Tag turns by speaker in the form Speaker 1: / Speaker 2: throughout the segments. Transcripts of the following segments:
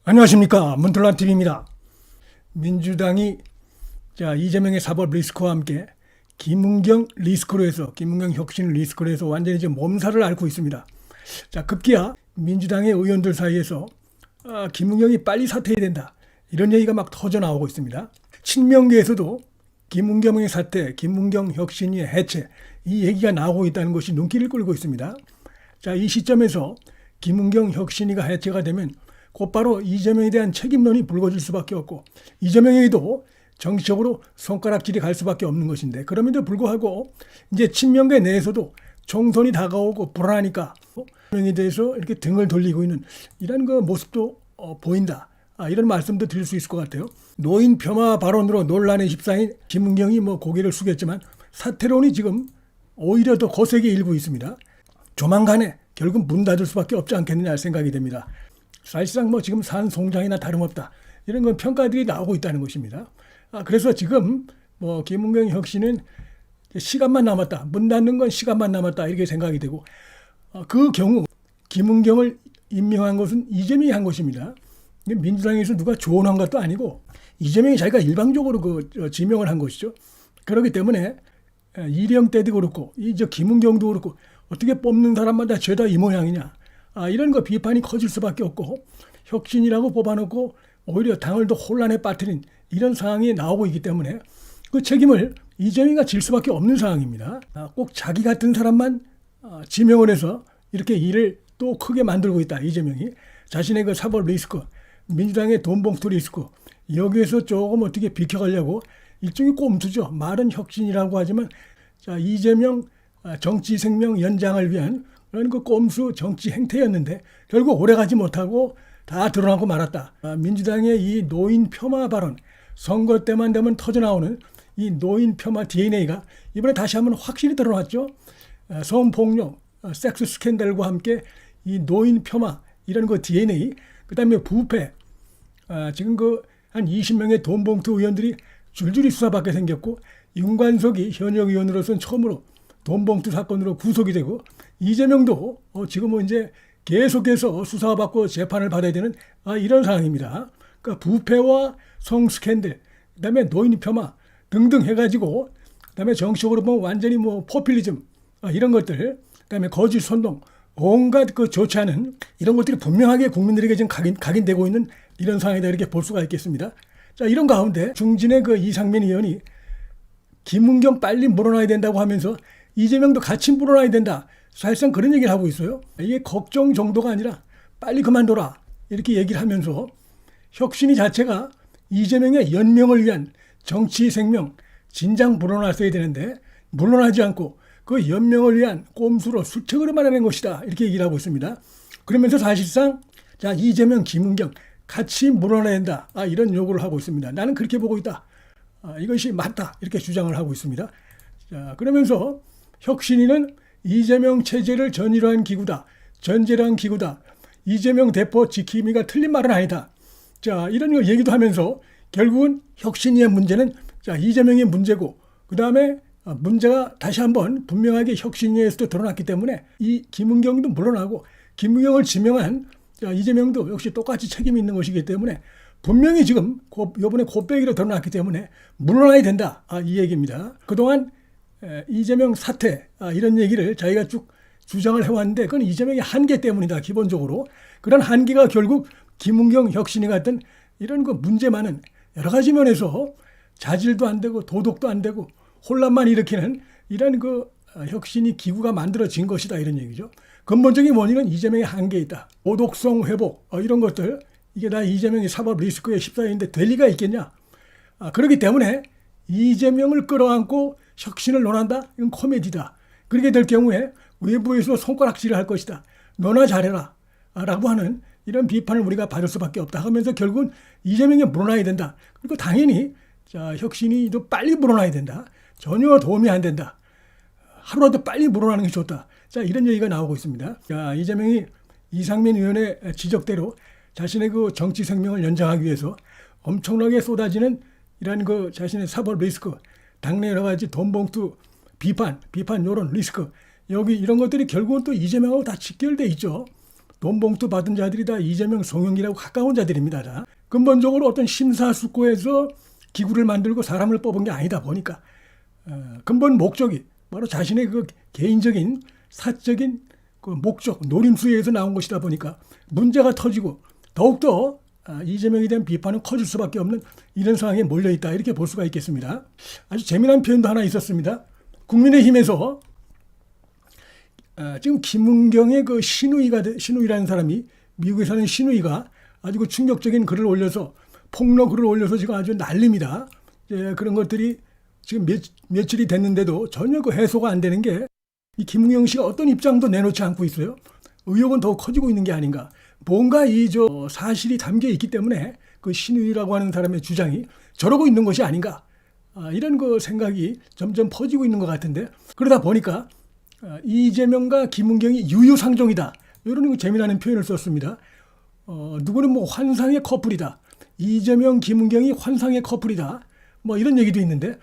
Speaker 1: 안녕하십니까, 문틀란TV입니다. 민주당이 이재명의 사법 리스크와 함께 김은경 리스크로 해서, 김은경 혁신 리스크로 해서 완전히 지금 몸살을 앓고 있습니다. 급기야 민주당의 의원들 사이에서 김은경이 빨리 사퇴해야 된다, 이런 얘기가 막 터져 나오고 있습니다. 친명계에서도 김은경의 사퇴, 김은경 혁신의 해체, 이 얘기가 나오고 있다는 것이 눈길을 끌고 있습니다. 이 시점에서 김은경 혁신이가 해체가 되면 곧바로 이재명에 대한 책임론이 불거질 수밖에 없고, 이재명에게도 정치적으로 손가락질이 갈 수밖에 없는 것인데, 그럼에도 불구하고 이제 친명계 내에서도 총선이 다가오고 불안하니까 이재명에 대해서 이렇게 등을 돌리고 있는 이런 그 모습도 보인다, 이런 말씀도 드릴 수 있을 것 같아요. 노인 폄하 발언으로 논란에 휩싸인 김은경이 고개를 숙였지만 사퇴론이 지금 오히려 더 거세게 일고 있습니다. 조만간에 결국 문 닫을 수밖에 없지 않겠느냐 생각이 됩니다. 사실상 지금 산송장이나 다름없다, 이런 건 평가들이 나오고 있다는 것입니다. 그래서 지금 김은경 혁신은 시간만 남았다, 문 닫는 건 시간만 남았다, 이렇게 생각이 되고, 그 경우 김은경을 임명한 것은 이재명이 한 것입니다. 민주당에서 누가 조언한 것도 아니고 이재명이 자기가 일방적으로 지명을 한 것이죠. 그렇기 때문에 이령 때도 그렇고 김은경도 그렇고 어떻게 뽑는 사람마다 죄다 이 모양이냐, 이런 거 비판이 커질 수밖에 없고, 혁신이라고 뽑아놓고 오히려 당을 더 혼란에 빠뜨린 이런 상황이 나오고 있기 때문에 그 책임을 이재명이가 질 수밖에 없는 상황입니다. 꼭 자기 같은 사람만 지명을 해서 이렇게 일을 또 크게 만들고 있다, 이재명이. 자신의 그 사법 리스크, 민주당의 돈봉투 리스크, 여기에서 조금 어떻게 비켜가려고 일종의 꼼수죠. 말은 혁신이라고 하지만 이재명 정치 생명 연장을 위한 그런 그 꼼수 정치 행태였는데 결국 오래가지 못하고 다 드러나고 말았다. 민주당의 이 노인 폄하 발언, 선거 때만 되면 터져나오는 이 노인 폄하 DNA가 이번에 다시 한번 확실히 드러났죠. 성폭력, 섹스 스캔들과 함께 이 노인 폄하, 이런 그 DNA, 그 다음에 부패, 지금 한 20명의 돈봉투 의원들이 줄줄이 수사받게 생겼고, 윤관석이 현역 의원으로서는 처음으로 돈봉투 사건으로 구속이 되고, 이재명도 지금 이제 계속해서 수사받고 재판을 받아야 되는 이런 상황입니다. 그러니까 부패와 성 스캔들, 그다음에 노인 폄하 등등 해가지고, 그다음에 정치적으로 보면 완전히 포퓰리즘, 이런 것들, 그다음에 거짓 선동, 온갖 좋지 않은 이런 것들이 분명하게 국민들에게 지금 각인되고 있는 이런 상황이다, 이렇게 볼 수가 있겠습니다. 이런 가운데 중진의 이상민 의원이 김은경 빨리 물러나야 된다고 하면서 이재명도 같이 물러나야 된다, 사실상 그런 얘기를 하고 있어요. 이게 걱정 정도가 아니라 빨리 그만둬라, 이렇게 얘기를 하면서 혁신이 자체가 이재명의 연명을 위한 정치 생명, 진작 물러났어야 되는데 물러나지 않고 그 연명을 위한 꼼수로 수척으로 말하는 것이다, 이렇게 얘기를 하고 있습니다. 그러면서 사실상 이재명, 김은경 같이 물러나야 된다, 이런 요구를 하고 있습니다. 나는 그렇게 보고 있다, 이것이 맞다, 이렇게 주장을 하고 있습니다. 그러면서 혁신위는 이재명 체제를 전이한 기구다, 전제한 기구다, 이재명 대표 지킴이가 틀린 말은 아니다, 이런 거 얘기도 하면서 결국은 혁신위의 문제는 이재명의 문제고, 그 다음에 문제가 다시 한번 분명하게 혁신위에서도 드러났기 때문에 이 김은경도 물러나고 김은경을 지명한 이재명도 역시 똑같이 책임이 있는 것이기 때문에 분명히 지금 이번에 곱빼기로 드러났기 때문에 물러나야 된다, 이 얘기입니다. 그동안 이재명 사퇴, 이런 얘기를 자기가 쭉 주장을 해왔는데 그건 이재명의 한계 때문이다, 기본적으로. 그런 한계가 결국 김은경 혁신이 같은 이런 문제 많은 여러 가지 면에서 자질도 안 되고 도덕도 안 되고 혼란만 일으키는 이런 혁신이 기구가 만들어진 것이다, 이런 얘기죠. 근본적인 원인은 이재명의 한계에 있다. 도덕성 회복, 이런 것들, 이게 다 이재명의 사법 리스크에 휩싸이는데 될 리가 있겠냐. 그렇기 때문에 이재명을 끌어안고 혁신을 논한다, 이건 코미디다. 그렇게 될 경우에 외부에서 손가락질을 할 것이다, 너나 잘해라 라고 하는 이런 비판을 우리가 받을 수밖에 없다 하면서 결국은 이재명이 물러나야 된다. 그리고 당연히 혁신이 더 빨리 물러나야 된다, 전혀 도움이 안 된다, 하루라도 빨리 물러나는 게 좋다, 이런 얘기가 나오고 있습니다. 이재명이 이상민 의원의 지적대로 자신의 정치 생명을 연장하기 위해서 엄청나게 쏟아지는 이런 자신의 사법 리스크, 당내 여러 가지 돈봉투 비판 요런 리스크, 여기 이런 것들이 결국은 또 이재명하고 다 직결돼 있죠. 돈 봉투 받은 자들이 다 이재명, 송영길하고 가까운 자들입니다. 다. 근본적으로 어떤 심사숙고해서 기구를 만들고 사람을 뽑은 게 아니다 보니까 근본 목적이 바로 자신의 그 개인적인 사적인 그 목적, 노림수에 의해서 나온 것이다 보니까 문제가 터지고 더욱더 이재명에 대한 비판은 커질 수밖에 없는 이런 상황에 몰려있다, 이렇게 볼 수가 있겠습니다. 아주 재미난 표현도 하나 있었습니다. 국민의힘에서 지금 김은경의 그 신우이라는 사람이, 미국에 사는 신우이가 아주 그 충격적인 글을 올려서, 폭로 글을 올려서 지금 아주 난립니다. 그런 것들이 지금 며칠이 됐는데도 전혀 그 해소가 안 되는 게, 이 김은경 씨가 어떤 입장도 내놓지 않고 있어요. 의혹은 더욱 커지고 있는 게 아닌가. 뭔가 사실이 담겨 있기 때문에 그 신우이라고 하는 사람의 주장이 저러고 있는 것이 아닌가. 이런 그 생각이 점점 퍼지고 있는 것 같은데, 그러다 보니까 이재명과 김은경이 유유상종이다, 이런 재미나는 표현을 썼습니다. 누구는 뭐 환상의 커플이다, 이재명, 김은경이 환상의 커플이다, 뭐 이런 얘기도 있는데,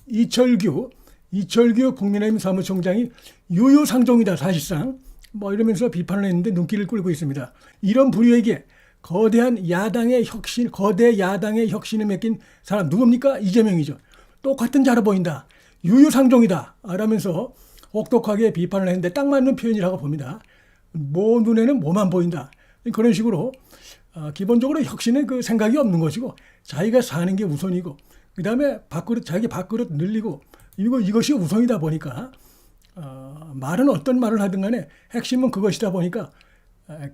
Speaker 1: 이철규 국민의힘 사무총장이 유유상종이다 사실상, 뭐 이러면서 비판을 했는데 눈길을 끌고 있습니다. 이런 부류에게 거대 야당의 혁신을 맡긴 사람 누굽니까? 이재명이죠. 똑같은 자로 보인다, 유유상종이다 라면서 혹독하게 비판을 했는데 딱 맞는 표현이라고 봅니다. 뭐 눈에는 뭐만 보인다, 그런 식으로 기본적으로 혁신의 그 생각이 없는 것이고, 자기가 사는 게 우선이고, 그 다음에 자기 밥그릇 늘리고, 이것이 우선이다 보니까 말은 어떤 말을 하든 간에 핵심은 그것이다 보니까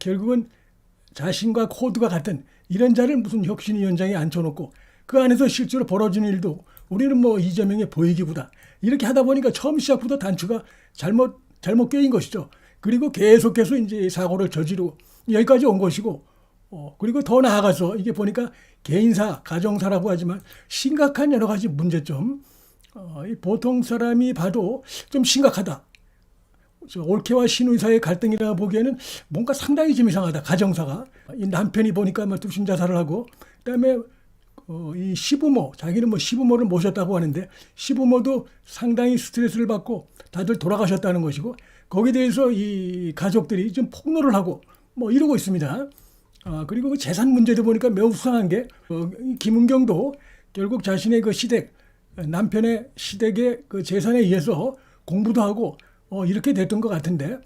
Speaker 1: 결국은 자신과 코드가 같은 이런 자를 무슨 혁신위원장에 앉혀놓고 그 안에서 실제로 벌어지는 일도 우리는 뭐 이재명의 보이기보다 이렇게 하다 보니까 처음 시작부터 단추가 잘못 껴인 것이죠. 그리고 계속해서 이제 사고를 저지르고 여기까지 온 것이고, 그리고 더 나아가서 이게 보니까 개인사, 가정사라고 하지만 심각한 여러 가지 문제점, 보통 사람이 봐도 좀 심각하다. 올케와 신우이 사이의 갈등이라 보기에는 뭔가 상당히 좀 이상하다. 가정사가, 이 남편이 보니까 막 투신 자살을 하고, 그다음에 이 시부모, 자기는 뭐 시부모를 모셨다고 하는데 시부모도 상당히 스트레스를 받고 다들 돌아가셨다는 것이고, 거기에 대해서 이 가족들이 좀 폭로를 하고 뭐 이러고 있습니다. 그리고 그 재산 문제도 보니까 매우 수상한 게, 김은경도 결국 자신의 그 남편의 시댁의 그 재산에 의해서 공부도 하고 이렇게 됐던 것 같은데,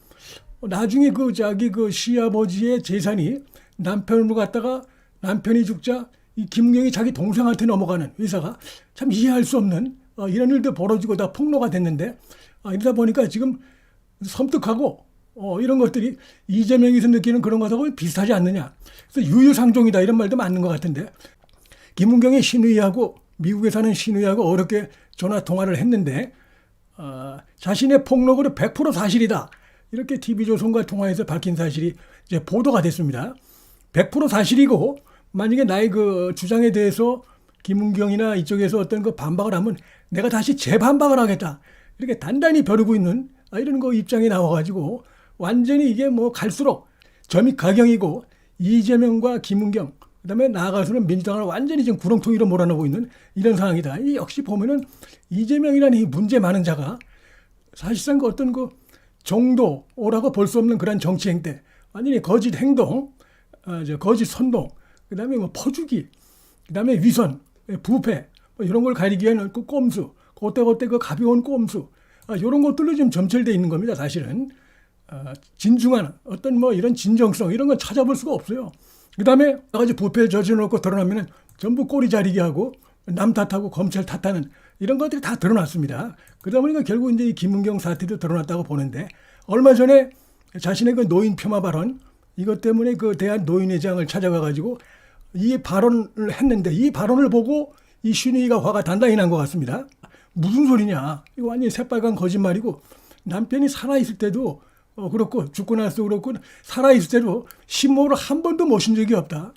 Speaker 1: 나중에 자기 시아버지의 재산이 남편으로 갔다가 남편이 죽자 이 김은경이 자기 동생한테 넘어가는 회사가 참 이해할 수 없는 이런 일도 벌어지고 다 폭로가 됐는데, 이러다 보니까 지금 섬뜩하고 이런 것들이 이재명에서 느끼는 그런 것하고 비슷하지 않느냐. 그래서 유유상종이다, 이런 말도 맞는 것 같은데, 김은경의 신우이하고 미국에 사는 신우이하고 어렵게 전화 통화를 했는데 자신의 폭로글은 100% 사실이다, 이렇게 TV조선과 통화해서 밝힌 사실이 이제 보도가 됐습니다. 100% 사실이고, 만약에 나의 그 주장에 대해서 김은경이나 이쪽에서 어떤 그 반박을 하면 내가 다시 재반박을 하겠다, 이렇게 단단히 벼르고 있는 이런 거 입장이 나와가지고 완전히 이게 뭐 갈수록 점이 가경이고, 이재명과 김은경, 그다음에 나아가서는 민주당을 완전히 지금 구렁텅이로 몰아넣고 있는 이런 상황이다. 이 역시 보면은 이재명이라는 이 문제 많은 자가 사실상 그 어떤 그 정도라고 볼 수 없는 그런 정치 행태, 완전히 거짓 행동, 거짓 선동, 그다음에 뭐 퍼주기, 그다음에 위선, 부패, 뭐 이런 걸 가리기 위한 그 꼼수, 그때 그 가벼운 꼼수, 이런 것들로 지금 점철되어 있는 겁니다. 사실은 진중한 어떤 뭐 이런 진정성, 이런 건 찾아볼 수가 없어요. 그 다음에 여러 가지 부패를 저질러놓고 드러나면 전부 꼬리 자리게 하고 남 탓하고 검찰 탓하는 이런 것들이 다 드러났습니다. 그러다 보니까 결국 이제 이 김은경 사태도 드러났다고 보는데, 얼마 전에 자신의 그 노인 폄하 발언, 이것 때문에 그 대한노인회장을 찾아가가지고 이 발언을 했는데, 이 발언을 보고 이 신우이가 화가 단단히 난 것 같습니다. 무슨 소리냐, 이거 완전히 새빨간 거짓말이고, 남편이 살아있을 때도 그렇고 죽고 나서 그렇고 살아있을 때도 시부모를 한 번도 모신 적이 없다.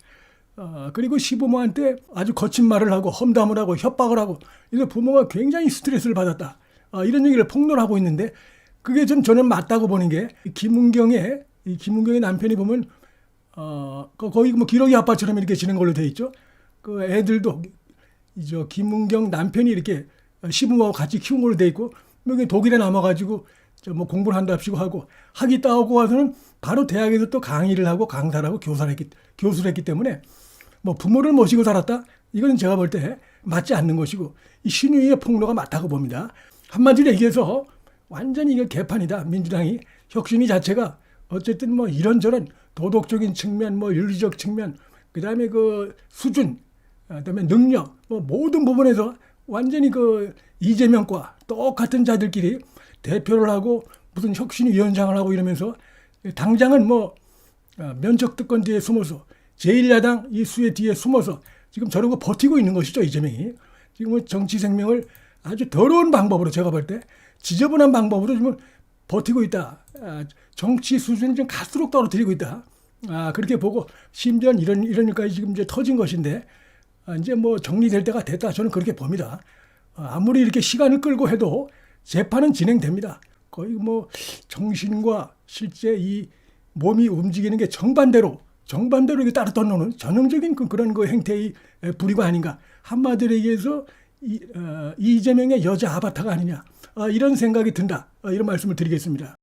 Speaker 1: 그리고 시부모한테 아주 거친 말을 하고 험담을 하고 협박을 하고, 이래서 부모가 굉장히 스트레스를 받았다, 이런 얘기를 폭로를 하고 있는데, 그게 저는 맞다고 보는 게, 김은경의 남편이 보면 거의 뭐 기러기 아빠처럼 이렇게 지낸 걸로 돼 있죠. 그 애들도 김은경 남편이 이렇게 시부모하고 같이 키운 걸로 돼 있고, 여기 독일에 남아가지고 저 뭐 공부를 한답시고 하고 학위 따오고 와서는 바로 대학에서 또 강의를 하고 강사를 하고 교수를 했기 때문에 뭐 부모를 모시고 살았다? 이건 제가 볼 때 맞지 않는 것이고 이 신유의 폭로가 맞다고 봅니다. 한마디로 얘기해서 완전히 이거 개판이다. 민주당이 혁신위 자체가 어쨌든 뭐 이런저런 도덕적인 측면, 뭐 윤리적 측면, 그다음에 그 수준, 그다음에 능력, 뭐 모든 부분에서 완전히 그 이재명과 똑같은 자들끼리 대표를 하고 무슨 혁신위원장을 하고 이러면서 당장은 뭐 면책 특권 뒤에 숨어서 제1야당 이 수의 뒤에 숨어서 지금 저러고 버티고 있는 것이죠. 이재명이. 지금 정치 생명을 아주 더러운 방법으로 제가 볼 때 지저분한 방법으로 지금 버티고 있다. 정치 수준을 좀 갈수록 떨어뜨리고 있다. 그렇게 보고 심지어 이런 일까지 지금 이제 터진 것인데 이제 뭐 정리될 때가 됐다. 저는 그렇게 봅니다. 아무리 이렇게 시간을 끌고 해도 재판은 진행됩니다. 거의 뭐 정신과 실제 이 몸이 움직이는 게 정반대로 이게 따라 떠노는 전형적인 그런 그 행태의 불이가 아닌가. 한마디로 얘기해서 이재명의 여자 아바타가 아니냐. 이런 생각이 든다. 이런 말씀을 드리겠습니다.